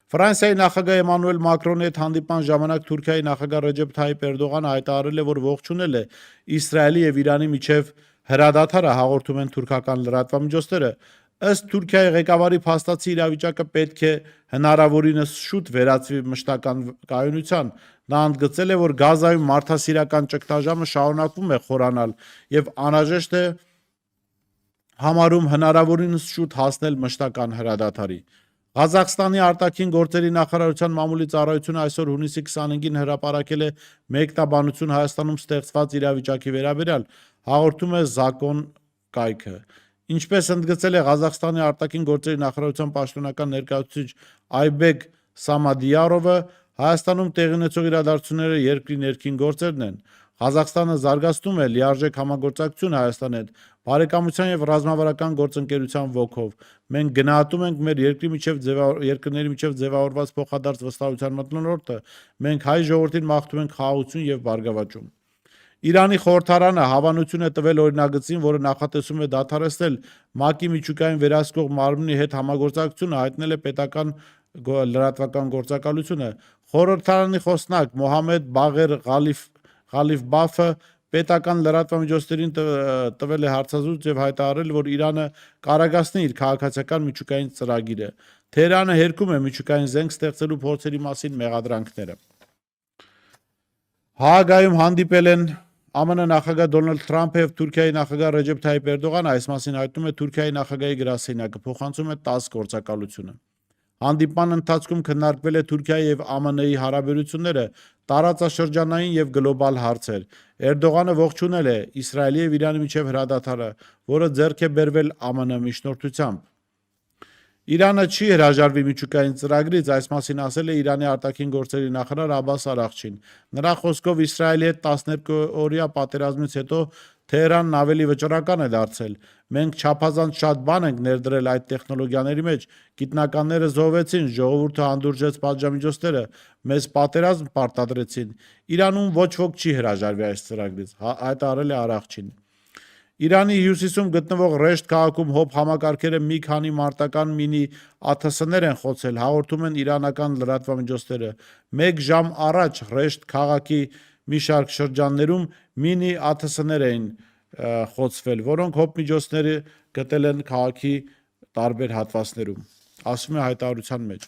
Ֆրանսիայի նախագահ Էմանուել Մակրոնի հետ հանդիպման ժամանակ Թուրքիայի նախագահ Ռեջեփ Թայիփ Էրդողանը հայտարարել է, որ ողջունել է Իսրայելի եւ Իրանի միջև հրադադարը, հաղորդում են թուրքական լրատվամիջոցները։ Ըստ Թուրքիայի ղեկավարի փաստացի իրավիճակը պետք է հնարավորինս շուտ վերածվի մշտական կայունության։ Նա ընդգծել է, որ Գազայում մարդասիրական ճգնաժամը շարունակվում է խորանալ եւ անհրաժեշտ է համարում հնարավորինս շուտ հասնել մշտական հրադադարի։ Ղազախստանի արտաքին գործերի նախարարության մամուլի ծառայությունը այսօր հունիսի 25-ին հրապարակել է մեկնաբանություն Հայաստանում ստեղծված իրավիճակի վերաբերյալ, հաղորդում է «Զակոն» կայքը։ Ինչպես ընդգծել է Ղազախստանի արտաքին գործերի նախարարության պաշտոնական ներկայացուցիչ Այբեկ Սամադիարովը, Հայաստանում տեղի ունեցող իրադարձությունները երկրի ներքին գործերն են։ Ղազախստանը զարգացնում է լիարժեք համագործակցություն Հայաստանի հետ, բարեկամության եւ ռազմավարական գործընկերության ոգով։ Մենք գնահատում ենք մեր երկրների միջև ձևավորված փոխադարձ վստահության մթնոլորտը։ Մենք հայ ժողովրդին մաղթում ենք խաղաղություն եւ բարգավաճում։ Իրանի խորհրդարանը հավանություն է տվել օրինագծին, որը նախատեսում է դադարեցնել ՄԱԿ-ի միջուկային վերահսկող մարմնի հետ համագործակցությունը, հայտնել է պետական լրատվական գործակալությունը։ Խորհրդարանի խոսնակ Մոհամմեդ Բաղեր Ղալիֆբաֆը պետական լրատվամիջոցներին տվել է հարցազրույց եւ հայտարարել, որ Իրանը կարագացնի իր քաղաքացիական միջուկային ծրագիրը։ Թեհրանը հերքում է միջուկային զենք ստեղծելու փորձերի մասին մեղադրանքները։ Հաագայում հանդիպել են ԱՄՆ նախագահ Դոնալդ Թրամփը եւ Թուրքիայի նախագահ Ռեջեփ Թայիփ Էրդողանը, այս մասին հայտնում է Թուրքիայի նախագահի գրասենյակը, փոխանցում է ՏԱՍՍ գործակալությունը։ Հանդիպման ընթացքում քննարկվել է Թուրքիայի եւ ԱՄՆ-ի հարաբերությունները, տարածաշրջանային եւ գլոբալ հարցեր։ Էրդողանը ողջունել է Իսրայելի եւ Իրանի միջև հրադադարը, որը ձեռք է բերվել ԱՄՆ միջնորդությամբ։ Իրանը չի հրաժարվի միջուկային ծրագրից, այս մասին ասել է Իրանի արտաքին գործերի նախարար Աբբաս Արաղչին։ Նրա խոսքով Իսրայելի հետ 12-օրյա պատերազմից հետո Թեհրանն ավելի վճռական է դարձել։ Մենք չափազանց շատ բան ենք ներդրել այդ տեխնոլոգիաների մեջ, գիտնականները զոհվեցին, ժողովուրդը հանդուրժեց պատժամիջոցները, մեզ պատերազմ պարտադրեցին։ Իրանում ոչ ոք չի հրաժարվի այս ծրագրից, հայտարարել է Արաղչին։ Իրանի հյուսիսում գտնվող Ռեշտ քաղաքում հոբ համակարգերը մի քանի մարտական մինի ԱԹՍ-ներ են խոցել, հաղորդում են իրանական լրատվամիջոցները։ 1 ժամ առաջ Ռեշտ քաղաքի մի շարք շրջաններում մինի ԱԹՍ-ներ էին խոցվել, որոնք հոբ միջոցները գտել են քաղաքի տարբեր հատվածներում, ասվում է հայտարարության մեջ։